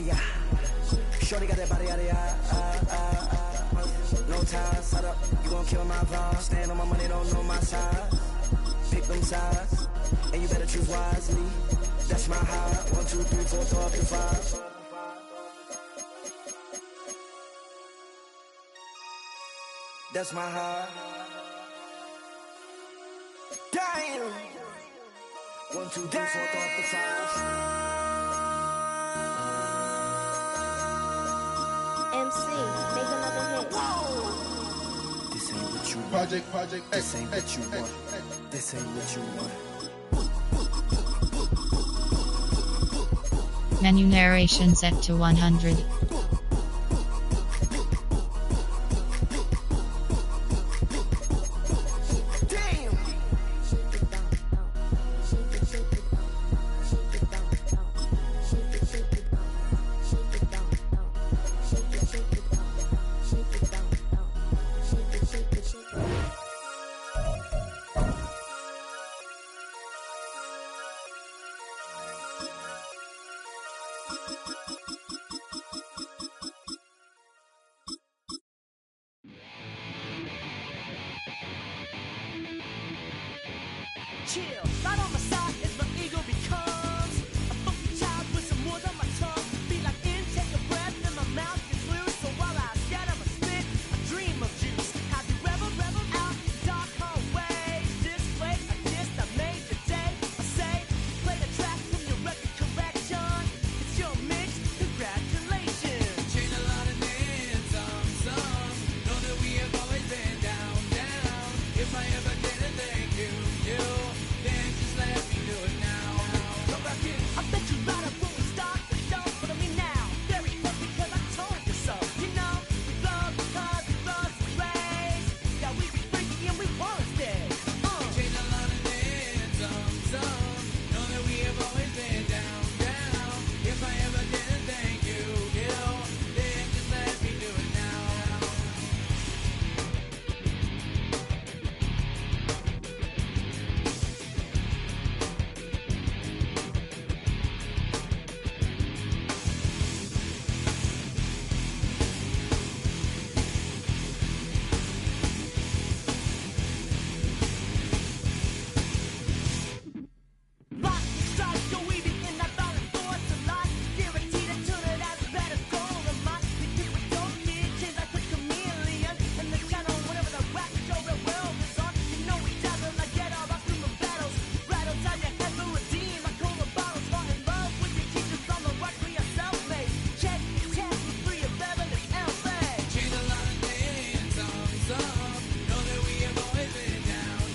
yeah. Shorty got that body, no time, set up, you gon' kill my vibe. Stand on my money, don't know my side. Pick them sides, and you better choose wisely. That's my high. 1, 2, 3, 4, throw up your 5. That's my high. Damn. 1, 2, 3, 4, throw up the 5. MC, make another hit. Whoa. This ain't what you want. Project This ain't what you want. This ain't what you want. Menu narration set to 100. Chill, right on my side as my ego becomes a funky child with some words on my tongue. Be like intake a breath and my mouth gets loose. So while I scatter my spit, I dream of juice. Have you ever reveled out in dark hallways? This place I guess I made the day. I say, play the track from your record collection. It's your mix, congratulations. Change a lot of names, some. Know that we have always been down. If I ever did a thank you. Then just let me do it now. Go back in. I bet you right up when we start the show. But I mean now, very close because I told you so. You know, we love because we love to raise. Yeah, we be freaky and we wanna stay. Change a lot of names, some. Know that we have always been down. If I ever did a thank you, then just let me do it now. Lock, strike, go weaving in that violent force of life. Guaranteed to turn it as a better goal of mine. You think we don't need change like a chameleon. And the channel, whenever the rap show the world is on. You know we dazzle like get all our human battles. Right outside your head to redeem. I call the bottles, fall in love with your teachers on the right for your self-made. Check your test with 3 of Evelyn's LA. Change a lot of names, some. Know that we have always been down.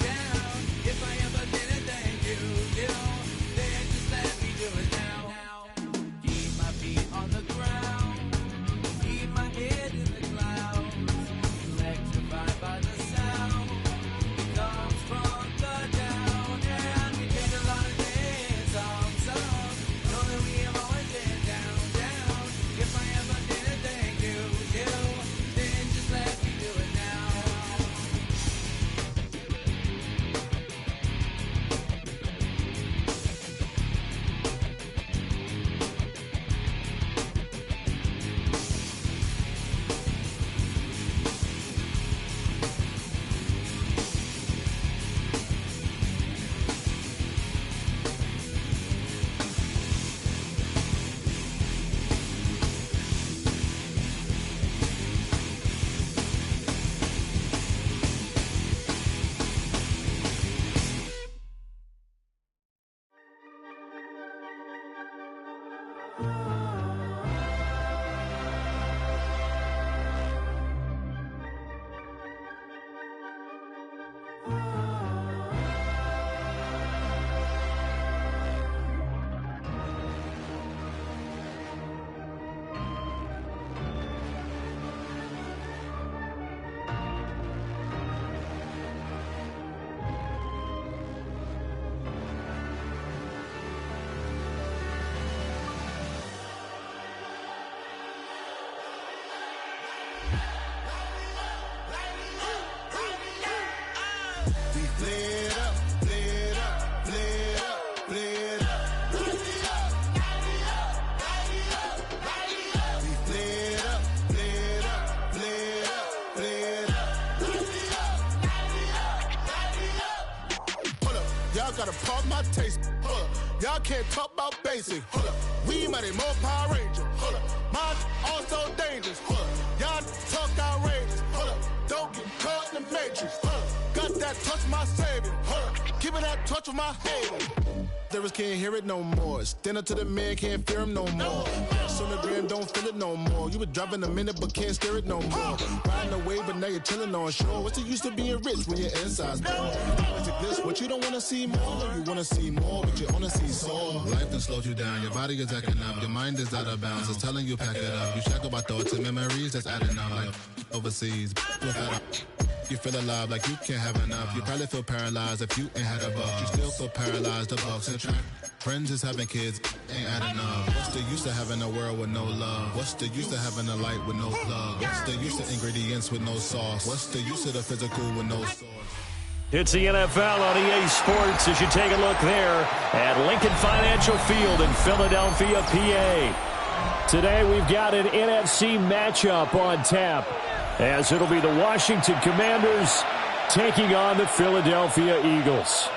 If I ever did a thank you, then just let me do it now. Keep my feet on the ground, keep my head in the clouds, electrified by the sound. It comes from the down, and we change a lot of names, some. Know that we have always been down. If I ever did a thank you, then just let me do it now. gotta pump my taste. Hold up. Y'all can't talk about basic. Hold up. We mighty more Power Ranger. Hold up. Mine also dangerous. Hold up. Y'all talk outrageous. Hold up. Don't get caught in the matrix. Hold up. Got that touch my savior. Hold up. Give me that touch with my hater. Lyrics can't hear it no more. Stand up to the man, can't fear him no more. Sonogram don't feel it no more. You were driving a minute but can't steer it no more. Riding away but now you're chilling on shore. What's the use of being rich when your inside's poor? What you don't wanna see more, you wanna see more, but you wanna see soul. Life done slowed you down, your body is acting up, your mind is out of bounds. It's telling you pack it up. You shackle by thoughts and memories that's adding up like overseas. You feel alive like you can't have enough. You probably feel paralyzed if you ain't had a buck. You still feel paralyzed, the bucks and track. Friends is having kids, ain't adding up. What's the use of having a world with no love? What's the use of having a light with no plug? What's the use of ingredients with no sauce? What's the use of the physical with no source? It's the NFL on EA Sports as you take a look there at Lincoln Financial Field in Philadelphia, PA. Today we've got an NFC matchup on tap, as it'll be the Washington Commanders taking on the Philadelphia Eagles.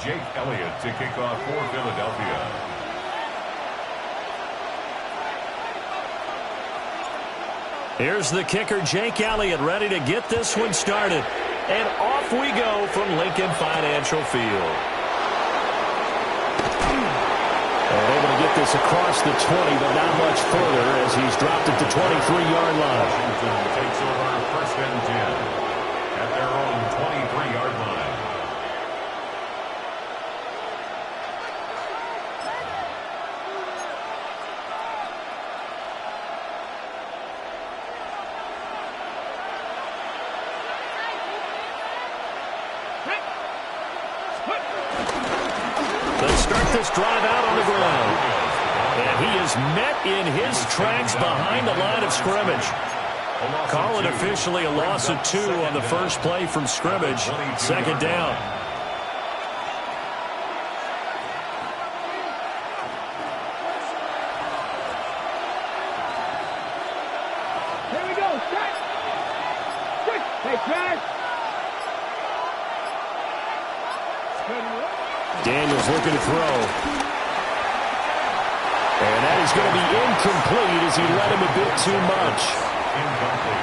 Jake Elliott to kick off for Philadelphia. Here's the kicker, Jake Elliott, ready to get this one started. And off we go from Lincoln Financial Field. And able to get this across the 20, but not much further as he's dropped it to 23-yard line. Washington takes over first and 10 at their own 23-yard line. Let's start this drive out on the ground. And he is met in his tracks behind the line of scrimmage. Call it officially a loss of 2 on the first play from scrimmage. Second down. Here we go. Set. Hey, Chad. Daniels looking to throw. And that is going to be incomplete as he led him a bit too much.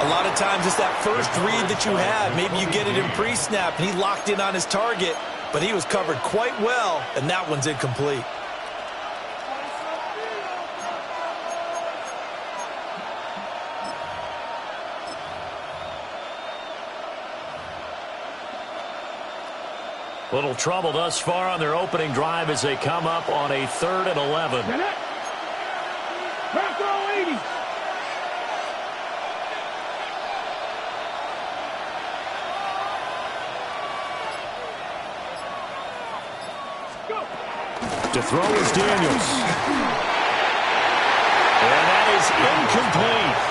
A lot of times it's that first read that you have. Maybe you get it in pre-snap, and he locked in on his target, but he was covered quite well, and that one's incomplete. Little trouble thus far on their opening drive as they come up on a 3rd and 11. To throw is Daniels. And that is incomplete.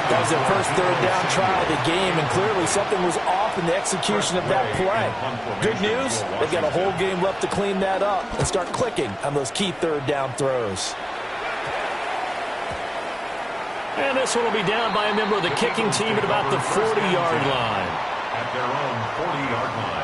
That was their first 3rd down try of the game, and clearly something was off in the execution of that play. Good news, they've got a whole game left to clean that up and start clicking on those key 3rd down throws. And this one will be down by a member of the kicking team at about the 40-yard line. At their own 40-yard line.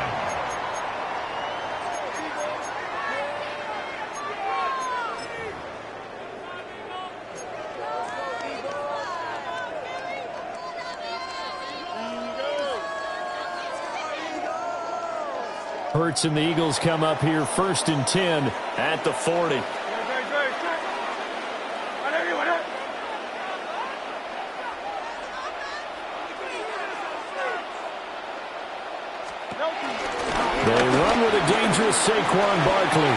Hurts and the Eagles come up here 1st and 10 at the 40. They run with a dangerous Saquon Barkley.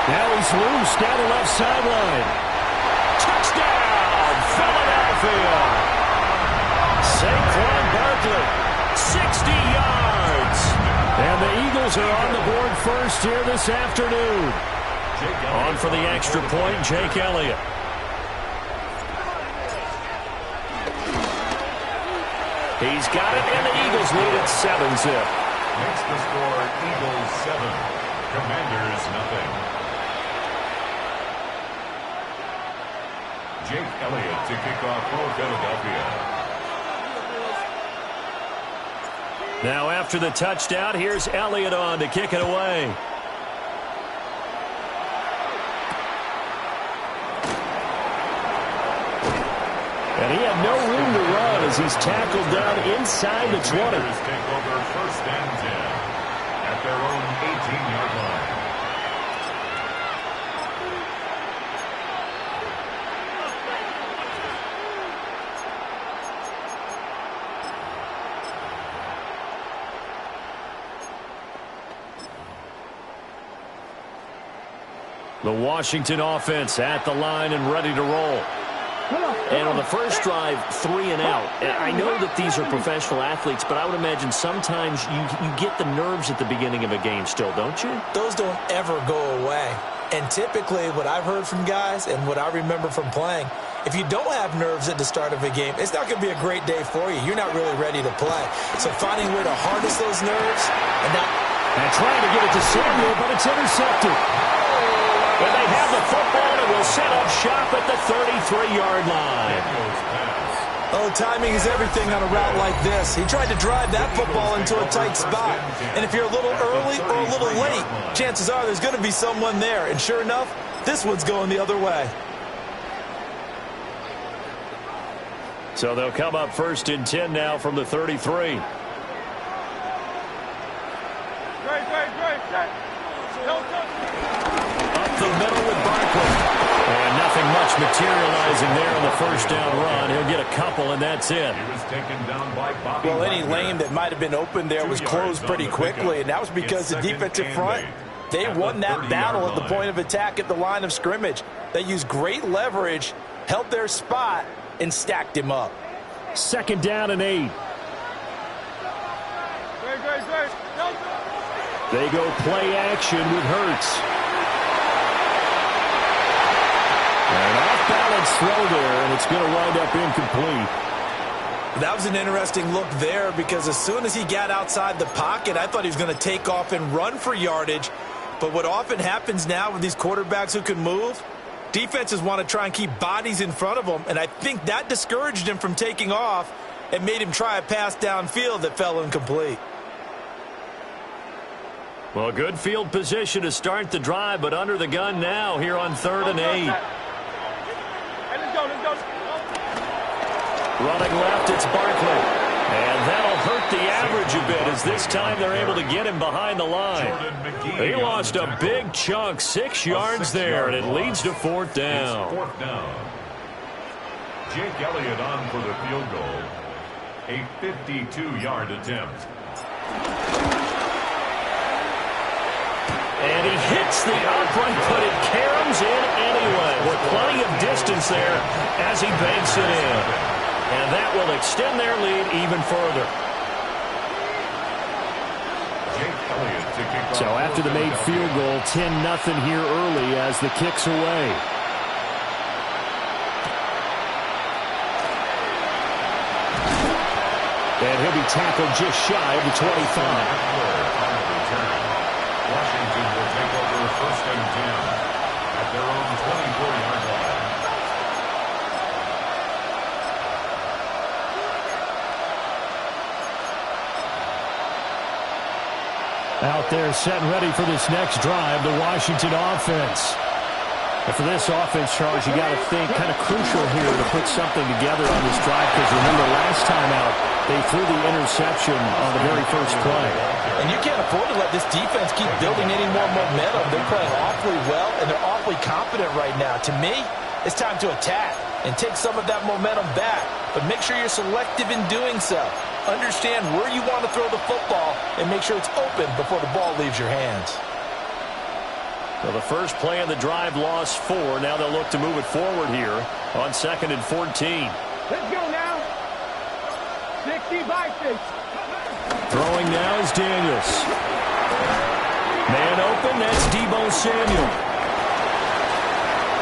Now he's loose down the left sideline. Touchdown, Philadelphia. Saquon Barkley. 60 yards. And the Eagles are on the board first here this afternoon. On for the extra point, Jake Elliott. He's got it, and the Eagles lead at 7-zip. Makes the score Eagles 7, Commanders nothing. Jake Elliott to kick off for Philadelphia. Now after the touchdown, here's Elliott on to kick it away. And he had no room to run as he's tackled down inside the 20. Commanders take over 1st and 10 at their own 18-yard line. The Washington offense at the line and ready to roll. And on the first drive, 3 and out. I know that these are professional athletes, but I would imagine sometimes you get the nerves at the beginning of a game still, don't you? Those don't ever go away. And typically what I've heard from guys and what I remember from playing, if you don't have nerves at the start of a game, it's not going to be a great day for you. You're not really ready to play. So finding a way to harness those nerves and trying to get it to Samuel, but it's intercepted. And they have the football and will set up shop at the 33-yard line. Oh, timing is everything on a route like this. He tried to drive that football into a tight spot. And if you're a little early or a little late, chances are there's going to be someone there. And sure enough, this one's going the other way. So they'll come up 1st and 10 now from the 33. Up the middle with Barkley. And nothing much materializing there on the first down run. He'll get a couple, and that's it. He was taken down by Bobby Well, any Wagner. lane that might have been open there was closed pretty quickly, and that was because the defensive front, they won that battle at the point of attack at the line of scrimmage. They used great leverage, held their spot, and stacked him up. 2nd down and 8. They go play action with Hurts. An off-balance throw there, and it's going to wind up incomplete. That was an interesting look there because as soon as he got outside the pocket, I thought he was going to take off and run for yardage. But what often happens now with these quarterbacks who can move, defenses want to try and keep bodies in front of them, and I think that discouraged him from taking off and made him try a pass downfield that fell incomplete. Well, good field position to start the drive, but under the gun now here on 3rd and 8. Running left, it's Barkley. And that'll hurt the average a bit as this time they're able to get him behind the line. He lost a big chunk, 6 yards there, and it leads to 4th down. 4th down. Jake Elliott on for the field goal. A 52-yard attempt. And he hits the upright, but it caroms in anyway. With plenty of distance there as he banks it in. And that will extend their lead even further. So after the made field goal, 10-0 here early as the kick's away. And he'll be tackled just shy of the 25. Washington will take over 1st and 10 at their own 24-yard line. Out there set and ready for this next drive, the Washington offense. And for this offense, Charles, you got to think kind of crucial here to put something together on this drive because remember last time out, they threw the interception on the very first play. And you can't afford to let this defense keep building any more momentum. They're playing awfully well, and they're awfully confident right now. To me, it's time to attack and take some of that momentum back. But make sure you're selective in doing so. Understand where you want to throw the football and make sure it's open before the ball leaves your hands. Well, the first play of the drive lost 4. Now they'll look to move it forward here on 2nd and 14. Let's go now. 60 by 6. Throwing now is Daniels. Man open, that's Deebo Samuel.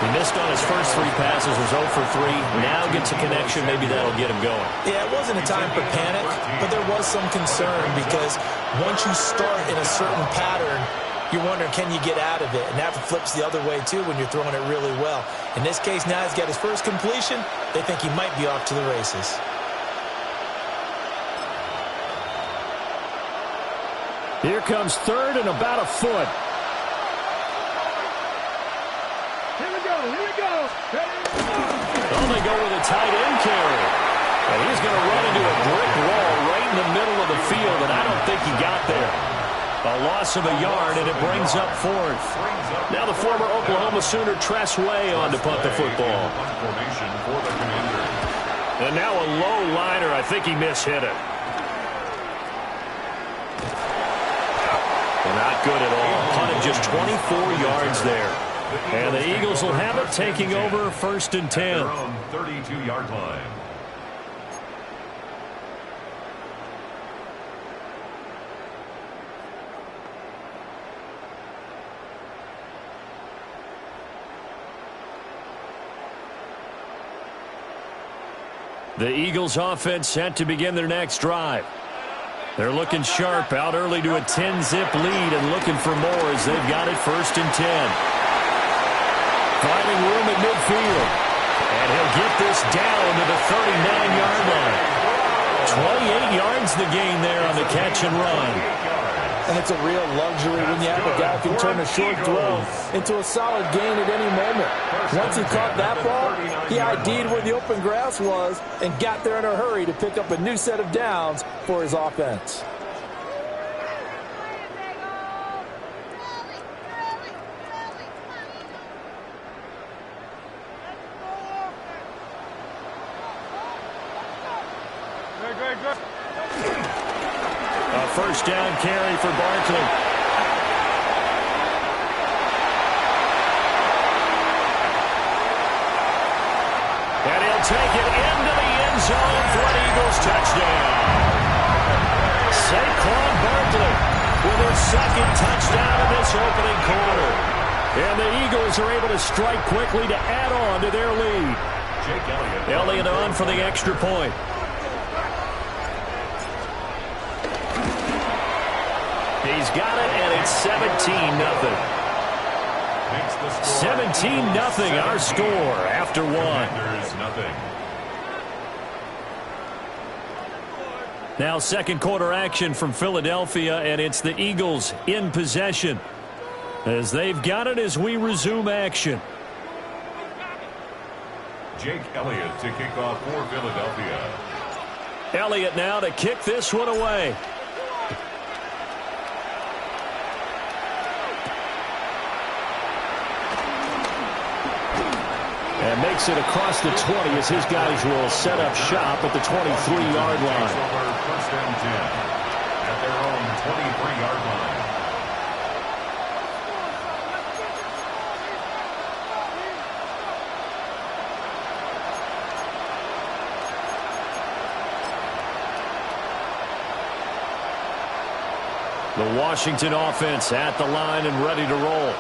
He missed on his first 3 passes, was 0 for 3. Now gets a connection. Maybe that'll get him going. Yeah, it wasn't a time for panic, but there was some concern because once you start in a certain pattern, you're wondering, can you get out of it? And that flips the other way, too, when you're throwing it really well. In this case, now he's got his first completion. They think he might be off to the races. Here comes third and about a foot. Here we go. Oh, they go with a tight end carry. And he's going to run into a brick wall right in the middle of the field, and I don't think he got there. A loss of a yard, and it brings up fourth. Now the former Oklahoma Sooner Tress Way on to punt the football. And now a low liner. I think he mishit it. Not good at all. Punted just 24 yards there. And the Eagles will have it, taking over 1st and 10. Their own 32-yard line. The Eagles offense set to begin their next drive. They're looking sharp, out early to a 10-zip lead and looking for more as they've got it 1st and 10. Finding room at midfield. And he'll get this down to the 39-yard line. 28 yards the gain there on the catch and run. And it's a real luxury when you have a guy who can turn a short throw into a solid gain at any moment. Once he caught that ball, he ID'd where the open grass was and got there in a hurry to pick up a new set of downs for his offense. A first down carry for Barkley. And he'll take it into the end zone for an Eagles touchdown. Saquon Barkley with his 2nd touchdown of this opening quarter. And the Eagles are able to strike quickly to add on to their lead. Elliott on for the extra point. He's got it, and it's 17-0. 17-0 our score after 1. Now 2nd quarter action from Philadelphia, and it's the Eagles in possession as they've got it as we resume action. Jake Elliott to kick off for Philadelphia. Elliott now to kick this one away. And makes it across the 20 as his guys will set up shop at the 23-yard line. 1st and 10 at their own 23-yard line. The Washington offense at the line and ready to roll.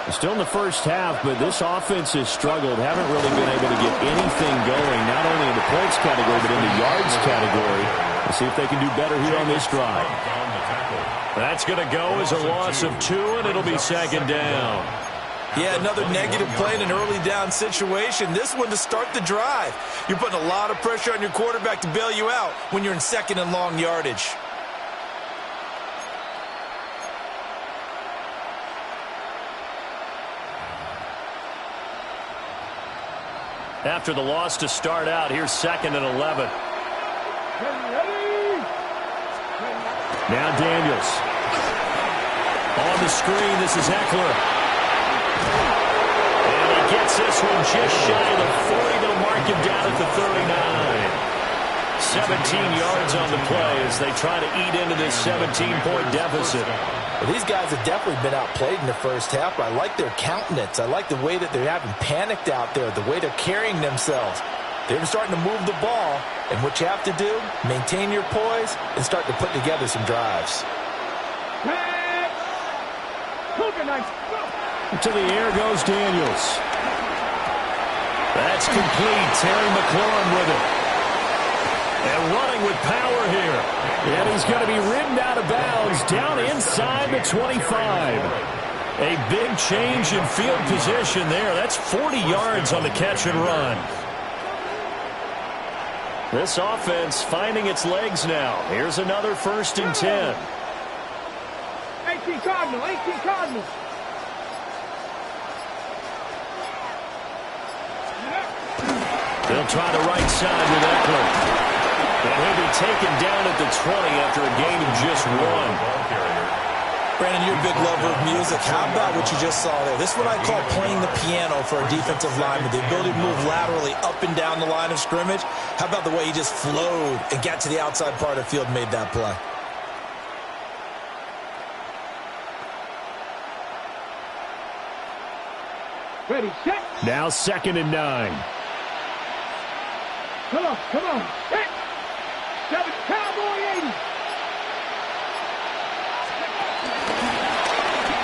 Still in the first half, but this offense has struggled. Haven't really been able to get anything going, not only in the points category, but in the yards category. We'll see if they can do better here on this drive. That's going to go as a loss of 2, and it'll be 2nd down. Yeah, another negative play in an early down situation. This one to start the drive. You're putting a lot of pressure on your quarterback to bail you out when you're in 2nd and long yardage. After the loss to start out, here's 2nd and 11. Now Daniels. On the screen, this is Eckler. And he gets this one just shy of the 40. They'll mark him down at the 39. 17 yards on the play as they try to eat into this 17-point deficit. Well, these guys have definitely been outplayed in the first half. I like their countenance. I like the way that they're having panicked out there, the way they're carrying themselves. They're starting to move the ball, and what you have to do, maintain your poise and start to put together some drives. To the air goes Daniels. That's complete. Terry McLaurin with it. And running with power here. And he's going to be ridden out of bounds down inside the 25. A big change in field position there. That's 40 yards on the catch and run. This offense finding its legs now. Here's another 1st and 10. 18 Cardinals. They'll try the right side with Eckler. And he'll be taken down at the 20 after a gain of just 1. Brandon, you're a big lover of music. How about what you just saw there? This is what I call playing the piano for a defensive lineman. The ability to move laterally up and down the line of scrimmage. How about the way he just flowed and got to the outside part of the field and made that play? Ready, set. Now 2nd and 9. Come on. Set. 7, Cowboy 80.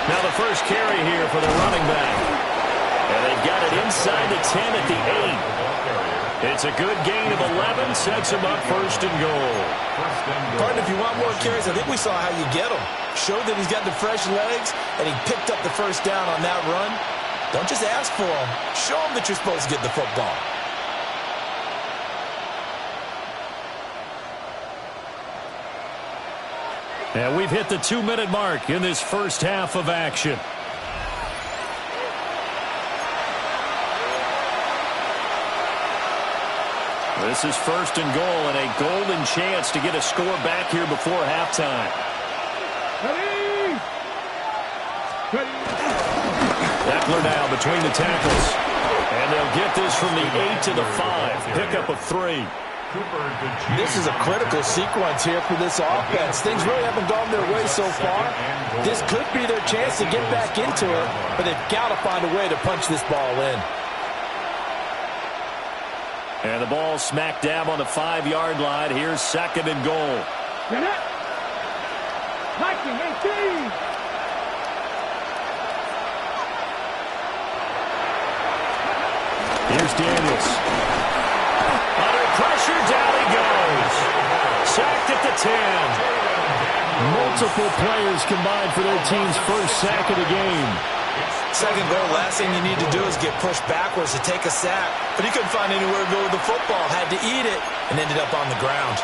Now the first carry here for the running back. And they've got it inside the 10 at the 8. It's a good gain of 11. Sets him up 1st and goal. Pardon, if you want more carries, I think we saw how you get them. Showed that he's got the fresh legs, and he picked up the 1st down on that run. Don't just ask for them. Show them that you're supposed to get the football. And we've hit the 2-minute mark in this first half of action. This is 1st and goal and a golden chance to get a score back here before halftime. Ready. Eckler now between the tackles. And they'll get this from the 8 to the 5. Pickup of 3. This is a critical sequence here for this offense. Things really haven't gone their way so far. This could be their chance to get back into it, but they've got to find a way to punch this ball in. And the ball smack dab on the 5-yard line. Here's 2nd and goal. Viking 18. Here's Daniels. Under pressure, down he goes. Sacked at the 10. Multiple players combined for their team's first sack of the game. 2nd goal, last thing you need to do is get pushed backwards to take a sack. But he couldn't find anywhere to go with the football. Had to eat it and ended up on the ground.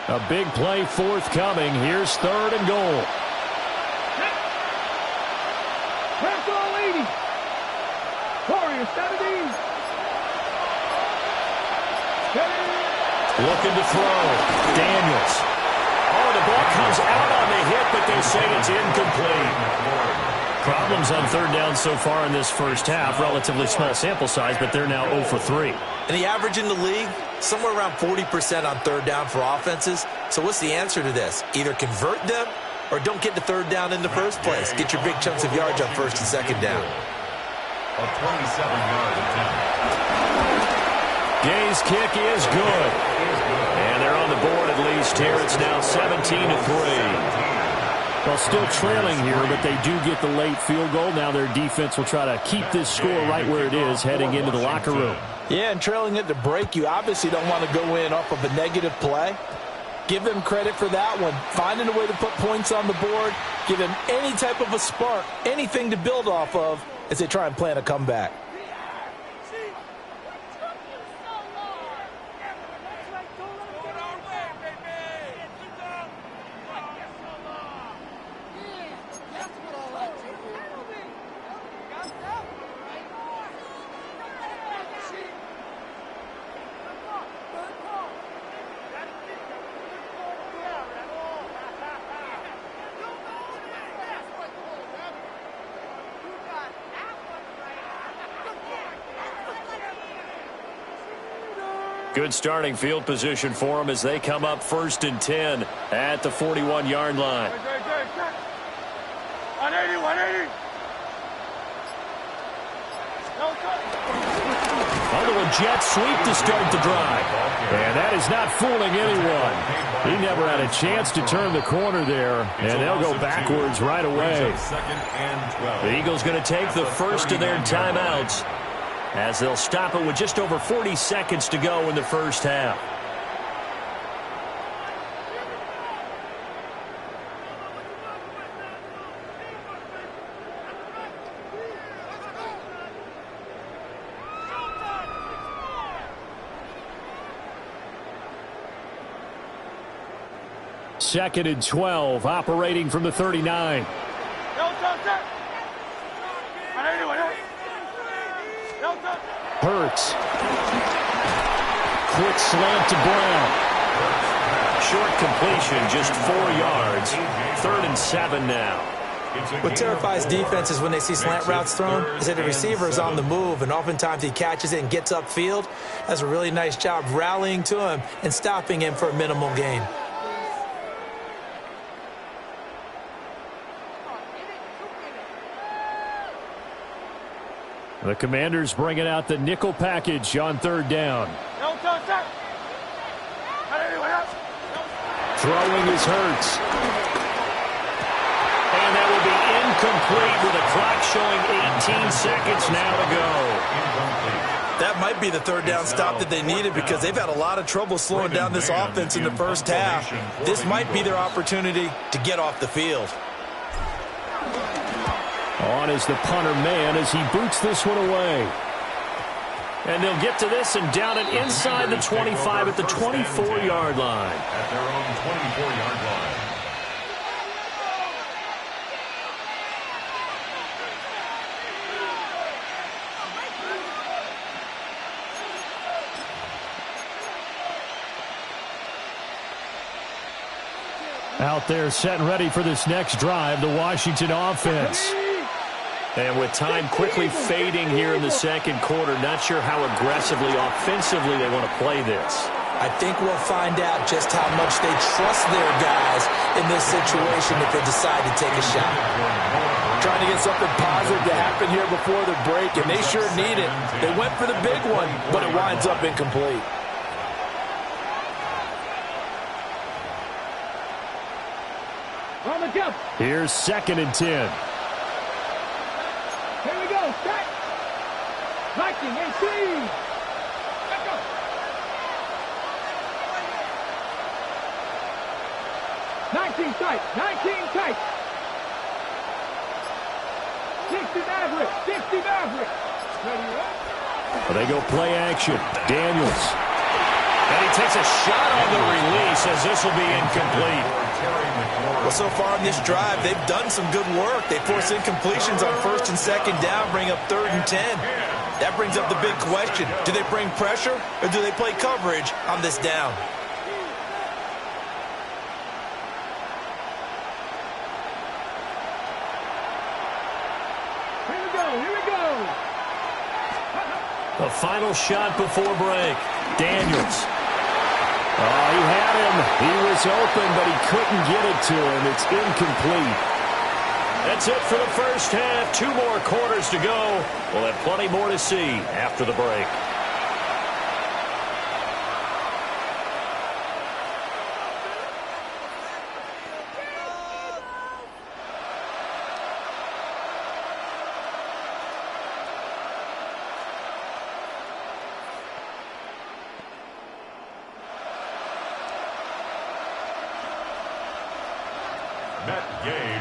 A big play forthcoming. Here's 3rd and goal. Pencil 80. Warriors 17. Looking to throw. Daniels. Oh, the ball comes out on the hit, but they say it's incomplete. Problems on 3rd down so far in this first half. Relatively small sample size, but they're now 0 for 3. And the average in the league, somewhere around 40% on 3rd down for offenses. So what's the answer to this? Either convert them or don't get to 3rd down in the first place. Get your big chunks of yards on 1st and 2nd down. A 27-yard attempt. Gay's kick is good. And they're on the board at least here. It's now 17-3. Well, still trailing here, but they do get the late field goal. Now their defense will try to keep this score right where it is heading into the locker room. Yeah, and trailing it to break, you obviously don't want to go in off of a negative play. Give them credit for that one. Finding a way to put points on the board. Give them any type of a spark, anything to build off of as they try and plan a comeback. Good starting field position for them as they come up 1st and 10 at the 41-yard line. 180, 180. A little jet sweep to start the drive. And that is not fooling anyone. He never had a chance to turn the corner there, and they'll go backwards right away. The Eagles going to take the first of their timeouts as they'll stop it with just over 40 seconds to go in the first half. Second and 12, operating from the 39. Hurts. Quick slant to Brown. Short completion, just 4 yards. 3rd and 7 now. What terrifies defenses when they see slant routes thrown is that the receiver is on the move, and oftentimes he catches it and gets upfield. Does a really nice job rallying to him and stopping him for a minimal gain. The Commanders bringing out the nickel package on 3rd down. Throwing is Hurts. And that will be incomplete with the clock showing 18 seconds now to go. That might be the 3rd down stop that they needed because they've had a lot of trouble slowing down this offense in the first half. This might be their opportunity to get off the field. On is the punter man as he boots this one away. And they'll get to this and down it inside the 25 at the 24-yard line. At their own 24-yard line. Out there set and ready for this next drive, the Washington offense. And with time quickly fading here in the second quarter, not sure how aggressively, offensively they want to play this. I think we'll find out just how much they trust their guys in this situation if they decide to take a shot. Trying to get something positive to happen here before the break, and they sure need it. They went for the big one, but it winds up incomplete. Here's 2nd and 10. Here we go, set. Viking, 18. Let's go. 19 tight, 19 tight. 60 Maverick, 60 Maverick. Ready up. Well, they go play action. Daniels. And he takes a shot on the release as this will be incomplete. Well, so far in this drive, they've done some good work. They force incompletions on 1st and 2nd down, bring up 3rd and 10. That brings up the big question. Do they bring pressure or do they play coverage on this down? Here we go, here we go. The final shot before break. Daniels. Oh, he had him. He was open, but he couldn't get it to him. It's incomplete. That's it for the first half. 2 more quarters to go. We'll have plenty more to see after the break.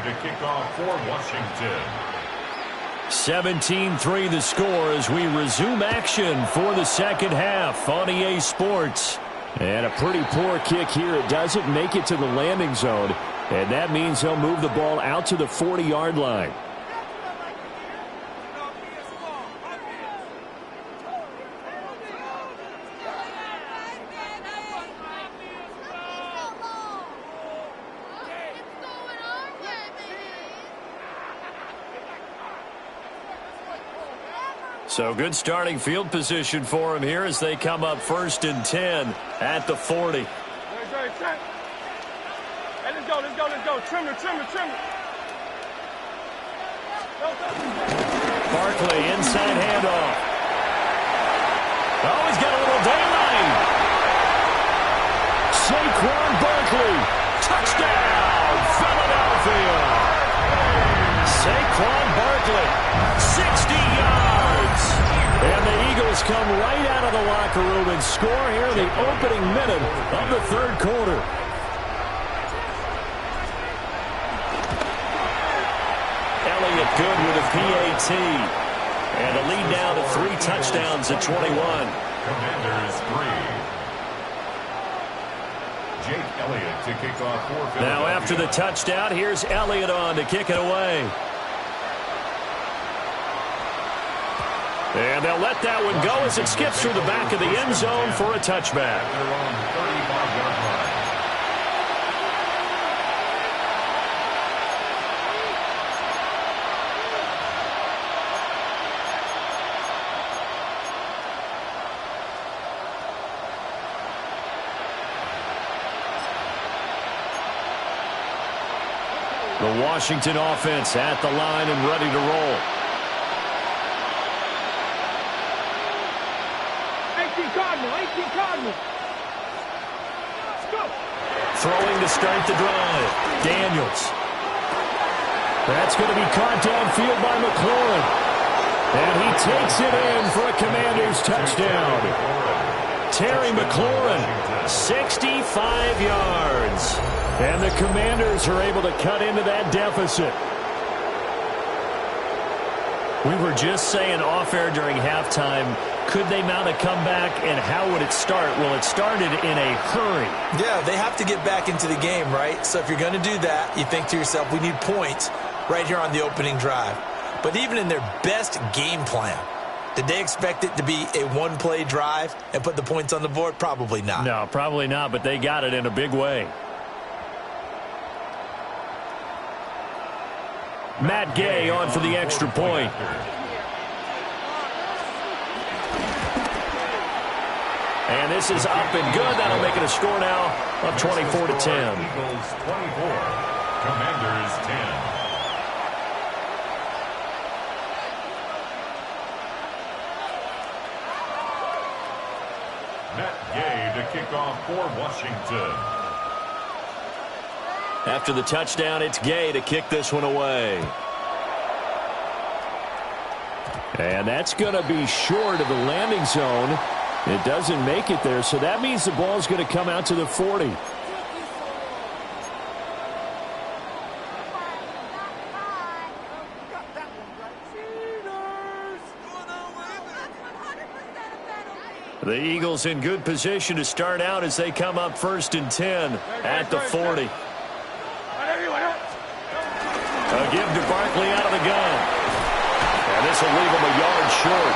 To kick off for Washington. 17-3 the score as we resume action for the second half on EA Sports. And a pretty poor kick here. It doesn't make it to the landing zone. And that means he'll move the ball out to the 40-yard line. So good starting field position for him here as they come up 1st and 10 at the 40. Hey, let's go, let's go, let's go. Trim it, trim it, trim it. Barkley inside handoff. Oh, he's got a little daylight. Saquon Barkley. Touchdown, Philadelphia. Saquon Barkley, 60 yards. And the Eagles come right out of the locker room and score here in the opening minute of the third quarter. Elliott good with a PAT. And a lead now to 3 touchdowns at 21. Commanders 3. Jake Elliott to kick off for Philadelphia. Now after the touchdown, here's Elliott on to kick it away. And they'll let that one go as it skips through the back of the end zone for a touchback. Their own 35-yard line. The Washington offense at the line and ready to roll. 18 Cardinal. Let's go. Throwing to start the drive. Daniels. That's going to be caught downfield by McLaurin. And he takes it in for a Commanders touchdown. Terry McLaurin, 65 yards. And the Commanders are able to cut into that deficit. We were just saying off-air during halftime, could they mount a comeback, and how would it start? Well, it started in a hurry. Yeah, they have to get back into the game, right? So if you're going to do that, you think to yourself, we need points right here on the opening drive. But even in their best game plan, did they expect it to be a one-play drive and put the points on the board? Probably not. No, probably not, but they got it in a big way. Matt Gay on for the extra point. And this is up and good. That'll make it a score now of 24-10. Eagles 24, Commanders 10. Matt Gay to kick off for Washington. After the touchdown, it's Gay to kick this one away. And that's going to be short of the landing zone. It doesn't make it there, so that means the ball's going to come out to the 40. The Eagles in good position to start out as they come up 1st and 10 at the 40. A give to Barkley out of the gun. And this will leave him a yard short.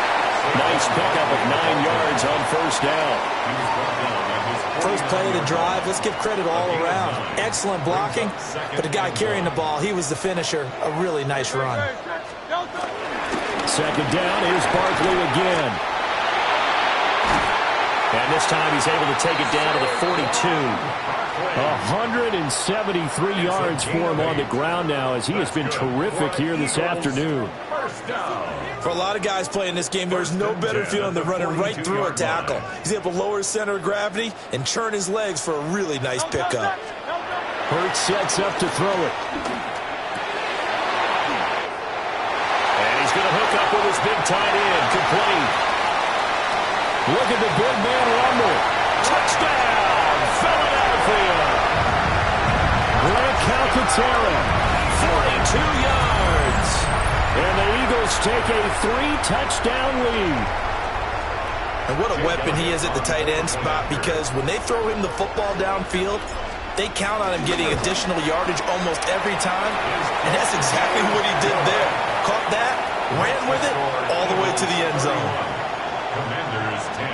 Nice pickup of 9 yards on 1st down. First play of the drive, let's give credit all around. Excellent blocking, but the guy carrying the ball, he was the finisher. A really nice run. 2nd down, here's Barkley again. And this time he's able to take it down to the 42. 173 yards for him on the ground now as he has been terrific here this afternoon. For a lot of guys playing this game, there's no better feeling than running right through a tackle. He's able to lower his center of gravity and churn his legs for a really nice pickup. Hurts sets up to throw it. And he's going to hook up with his big tight end. Complete. Look at the big man rumble. Touchdown, Philadelphia. Grant Calcaterra, 42 yards. And the Eagles take a 3-touchdown lead. And what a weapon he is at the tight end spot, because when they throw him the football downfield, they count on him getting additional yardage almost every time. And that's exactly what he did there. Caught that, ran with it, all the way to the end zone. Commanders 10.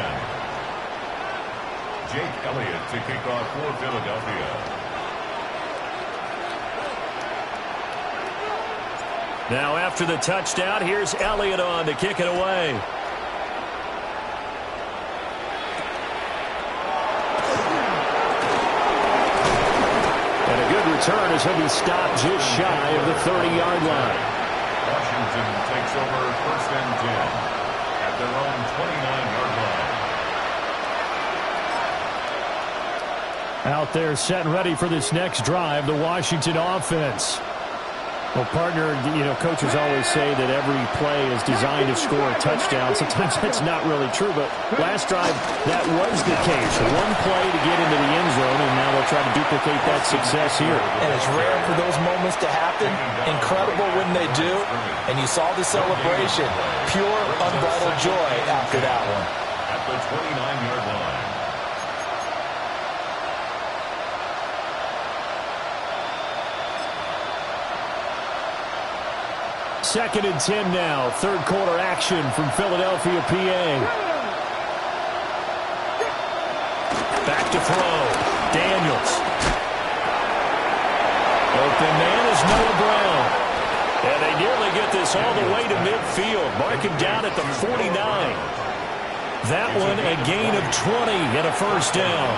Jake Elliott to kick off for Philadelphia. Now after the touchdown, here's Elliott on to kick it away. And a good return as he'll be stopped just shy of the 30-yard line. Washington takes over 1st and 10 at their own 29-yard line. Out there set and ready for this next drive, the Washington offense. Well, partner, coaches always say that every play is designed to score a touchdown. Sometimes that's not really true, but last drive, that was the case. One play to get into the end zone, and now they'll try to duplicate that success here. And it's rare for those moments to happen. Incredible when they do. And you saw the celebration. Pure, unbridled joy after that one. At the 29-yard line. Second and 10 now. Third quarter action from Philadelphia, PA. Back to throw. Daniels. Open man is Noah Brown. And they nearly get this all the way to midfield. Mark him down at the 49. That one a gain of 20 and a first down.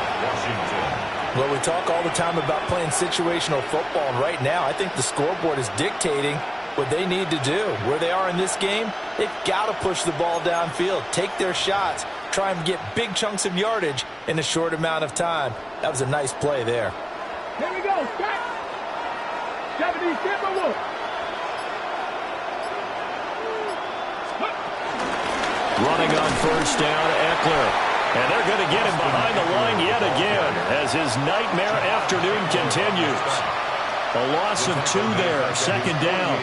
Well, we talk all the time about playing situational football, and right now I think the scoreboard is dictating what they need to do. Where they are in this game, they've got to push the ball downfield, take their shots, try and get big chunks of yardage in a short amount of time. That was a nice play there. Here we go, Scott. 70, step over. Running on first down, Eckler. And they're going to get him behind the line yet again as his nightmare afternoon continues. A loss of 2 there, second down.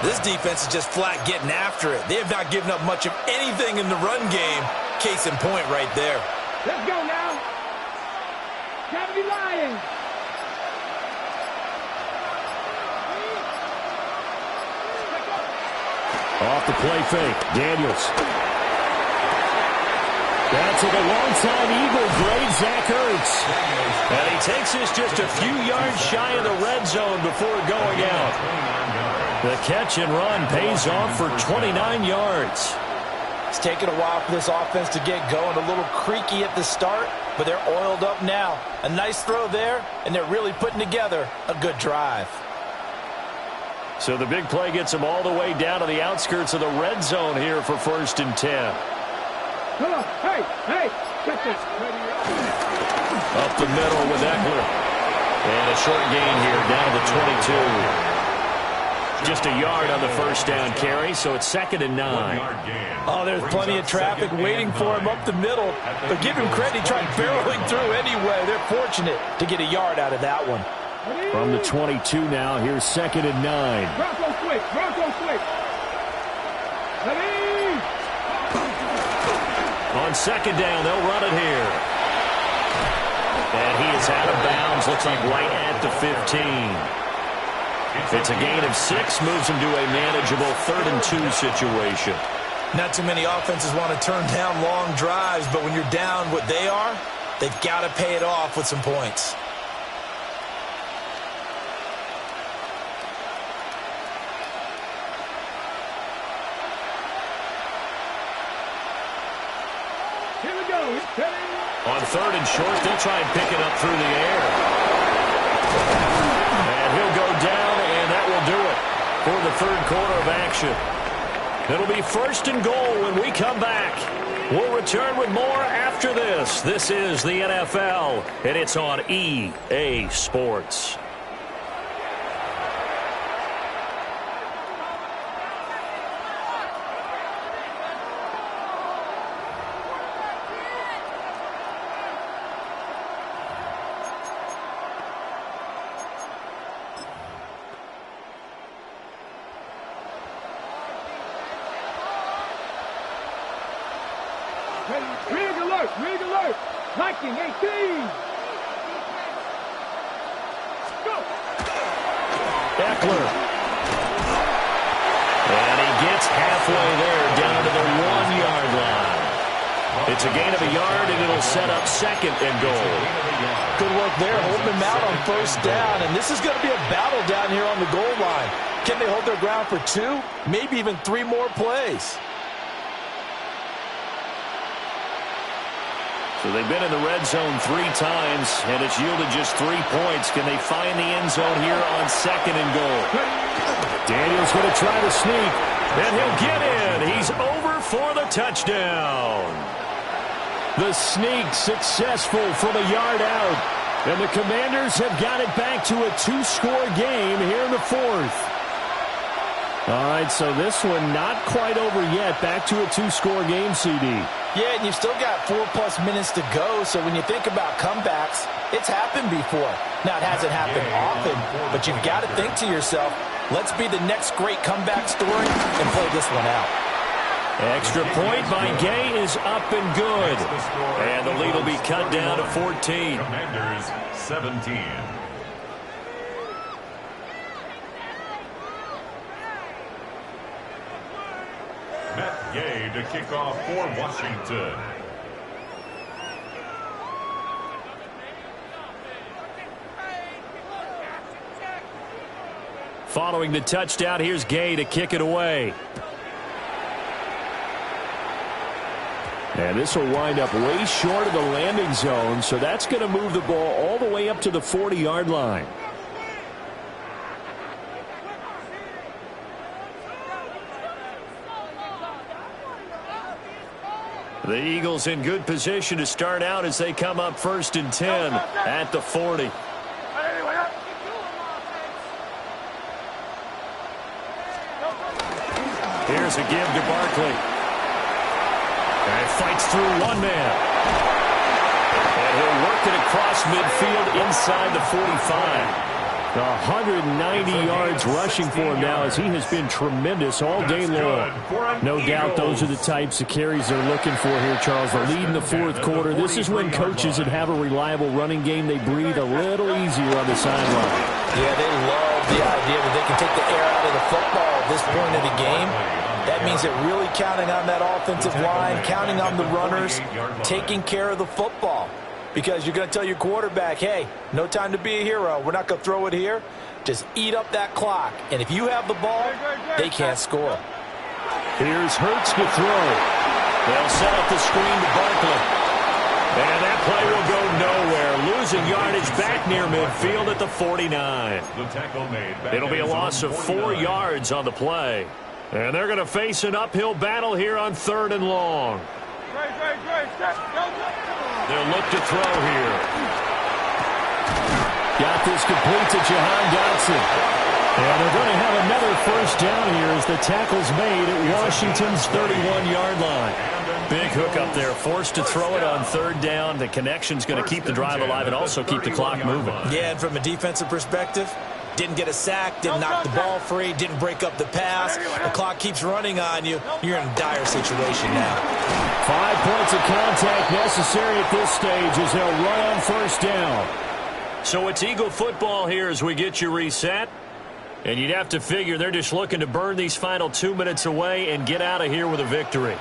This defense is just flat getting after it. They have not given up much of anything in the run game. Case in point right there. Let's go now. 70 Lions. Off the play fake, Daniels. That's to the longtime Eagle grade, Zach Ertz. And he takes this just a few yards shy of the red zone before going out. The catch and run pays off for 29 yards. It's taken a while for this offense to get going. A little creaky at the start, but they're oiled up now. A nice throw there, and they're really putting together a good drive. So the big play gets them all the way down to the outskirts of the red zone here for first and 10. Come on, hey, get this. Up the middle with Eckler. And a short gain here down to the 22. Just a yard on the first down carry, so it's second and 9. Oh, there's plenty of traffic waiting for him up the middle. But give him credit, he tried barreling through anyway. They're fortunate to get a yard out of that one. From the 22 now, here's second and 9. Bronco switch. Ready? On second down, they'll run it here. And he is out of bounds, looks like right at the 15. It's a gain of 6, moves him to a manageable 3rd and 2 situation. Not too many offenses want to turn down long drives, but when you're down what they are, they've got to pay it off with some points. On 3rd and short, they'll try and pick it up through the air. And he'll go down, and that will do it for the 3rd quarter of action. It'll be 1st and goal when we come back. We'll return with more after this. This is the NFL, and it's on EA Sports. Rig alert! Viking 18! Go! Eckler. And he gets halfway there, down to the 1-yard line. It's a gain of a yard, and it'll set up second and goal. Good work there, holding them out on first down. And this is going to be a battle down here on the goal line. Can they hold their ground for 2, maybe even 3 more plays? So they've been in the red zone 3 times, and it's yielded just 3 points. Can they find the end zone here on second and goal? Daniels going to try to sneak, and he'll get in. He's over for the touchdown. The sneak successful from a yard out. And the Commanders have got it back to a 2-score game here in the fourth. All right, so this one not quite over yet. Back to a 2-score game, CD. Yeah, and you've still got 4+ minutes to go, so when you think about comebacks, it's happened before. Now, it hasn't happened often, but you've got to think to yourself, let's be the next great comeback story and play this one out. Extra point by Gay is up and good. And the lead will be cut down to 14. Commanders 17. Matt Gay to kick off for Washington. Following the touchdown, here's Gay to kick it away. And this will wind up way short of the landing zone, so that's going to move the ball all the way up to the 40-yard line. The Eagles in good position to start out as they come up 1st and 10 at the 40. Here's a give to Barkley. And fights through one man. And he'll work it across midfield inside the 45. 190 yards rushing for him now as he has been tremendous all day long. No doubt those are the types of carries they're looking for here, Charles. The lead in the fourth quarter. This is when coaches that have a reliable running game, they breathe a little easier on the sideline. Yeah, they love the idea that they can take the air out of the football at this point of the game. That means they're really counting on that offensive line, counting on the runners, taking care of the football. Because you're going to tell your quarterback, hey, no time to be a hero. We're not going to throw it here. Just eat up that clock. And if you have the ball, they can't score. Here's Hurts to throw. They'll set up the screen to Barkley. And that play will go nowhere. Losing yardage back near midfield at the 49. It'll be a loss of 4 yards on the play. And they're going to face an uphill battle here on 3rd and long. They'll look to throw here. Got this complete to Jahan Dotson. And they're going to have another first down here as the tackle's made at Washington's 31-yard line. Big hook up there, forced to throw it on 3rd down. The connection's going to keep the drive alive and also keep the clock moving. Yeah, and from a defensive perspective, didn't get a sack, didn't knock the ball free, didn't break up the pass. The clock keeps running on you. You're in a dire situation now. 5 points of contact necessary at this stage as they'll run on 1st down. So it's Eagle football here as we get you reset. And you'd have to figure they're just looking to burn these final 2 minutes away and get out of here with a victory.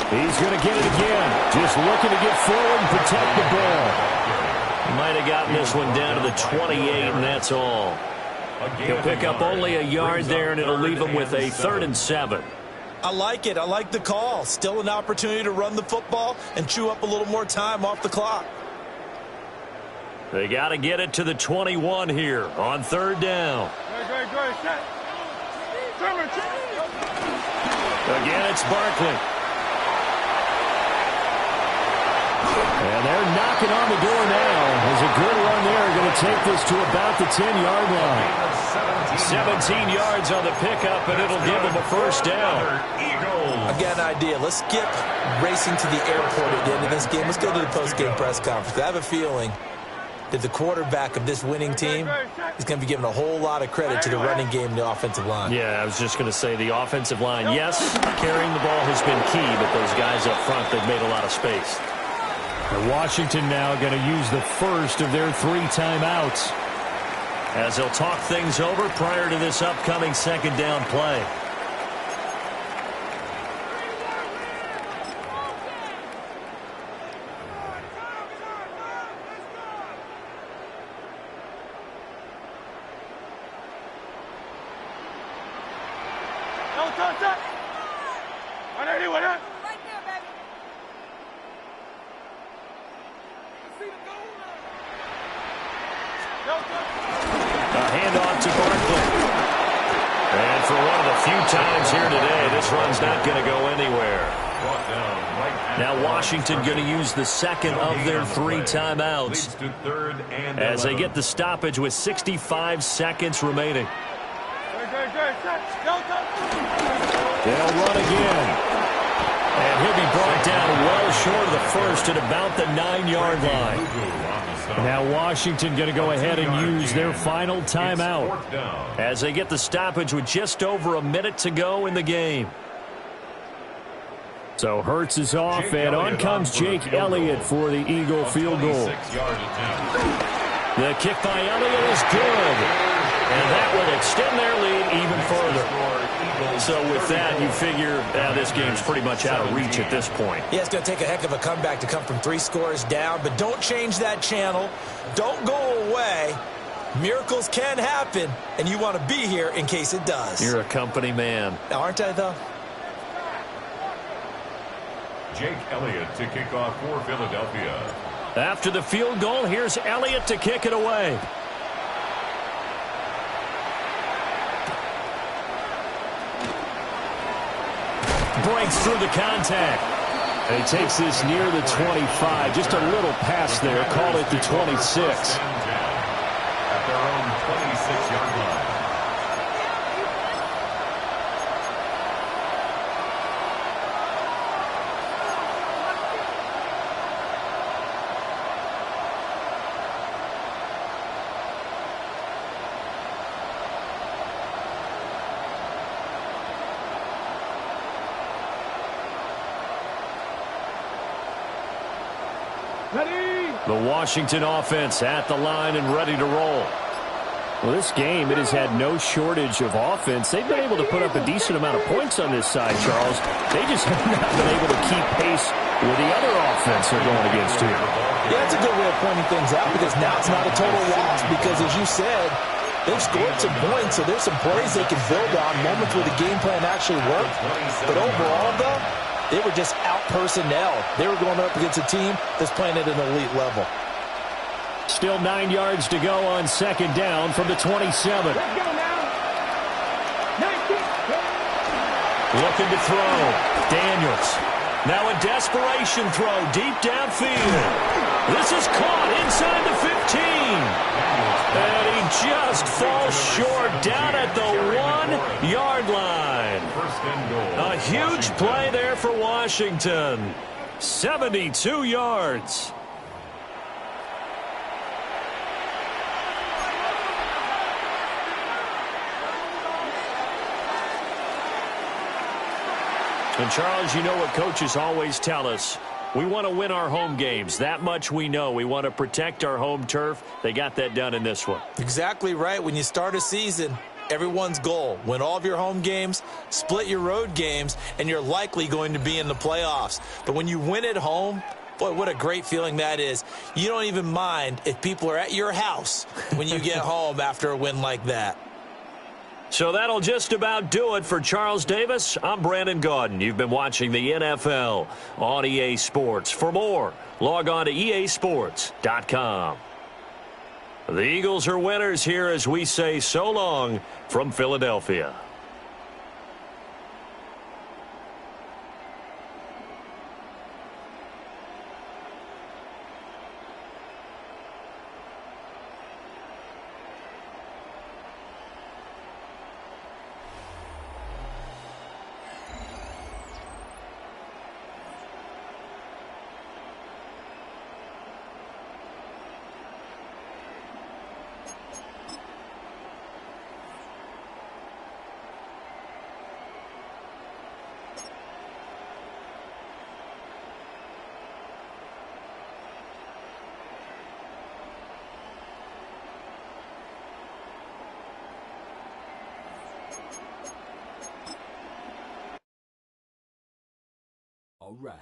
He's going to get it again. Just looking to get forward and protect the ball. Might have gotten this one down to the 28, and that's all. He'll pick up only a yard there, and it'll leave him with a 3rd and 7. I like it. I like the call. Still an opportunity to run the football and chew up a little more time off the clock. They got to get it to the 21 here on 3rd down. Again, it's Barkley. And they're knocking on the door now. There's a good run there. Going to take this to about the 10-yard line. 17 yards on the pickup, and it'll give them a first down. Again, idea. Let's skip racing to the airport at the end of this game. Let's go to the post-game press conference. I have a feeling that the quarterback of this winning team is going to be given a whole lot of credit to the running game and the offensive line. Yeah, I was just going to say the offensive line. Yes, carrying the ball has been key, but those guys up front, they've made a lot of space. And Washington now going to use the first of their 3 timeouts as they'll talk things over prior to this upcoming 2nd down play. not going to go anywhere. Now Washington going to use the second of their 3 timeouts as they get the stoppage with 65 seconds remaining. They'll run again. And he'll be brought down well short of the first at about the 9-yard line. Now Washington going to go ahead and use their final timeout as they get the stoppage with just over a minute to go in the game. So Hurts is off, and on comes Jake Elliott for the Eagle field goal. The kick by Elliott is good, and that would extend their lead even further. So with that, you figure this game's pretty much out of reach at this point. Yeah, it's going to take a heck of a comeback to come from 3 scores down, but don't change that channel. Don't go away. Miracles can happen, and you want to be here in case it does. You're a company man. Aren't I, though? Jake Elliott to kick off for Philadelphia. After the field goal, here's Elliott to kick it away. Breaks through the contact. And he takes this near the 25. Just a little pass there. Call it the 26. At their own 26-yard line. The Washington offense at the line and ready to roll. Well, this game, it has had no shortage of offense. They've been able to put up a decent amount of points on this side, Charles. They just have not been able to keep pace with the other offense they're going against here. Yeah, that's a good way of pointing things out because now it's not a total loss because, as you said, they've scored some points, so there's some plays they can build on, moments where the game plan actually worked. But overall, though, they were just out personnel. They were going up against a team that's playing at an elite level. Still 9 yards to go on second down from the 27. Let's go now. Looking to throw. Daniels. Now a desperation throw deep downfield. This is caught inside the 15. And he just falls short down at the 1-yard line. A huge play there for Washington. 72 yards. And, Charles, you know what coaches always tell us. We want to win our home games. That much we know. We want to protect our home turf. They got that done in this one. Exactly right. When you start a season, everyone's goal, win all of your home games, split your road games, and you're likely going to be in the playoffs. But when you win at home, boy, what a great feeling that is. You don't even mind if people are at your house when you get home after a win like that. So that'll just about do it for Charles Davis. I'm Brandon Gaudin. You've been watching the NFL on EA Sports. For more, log on to easports.com. The Eagles are winners here as we say so long from Philadelphia. All right.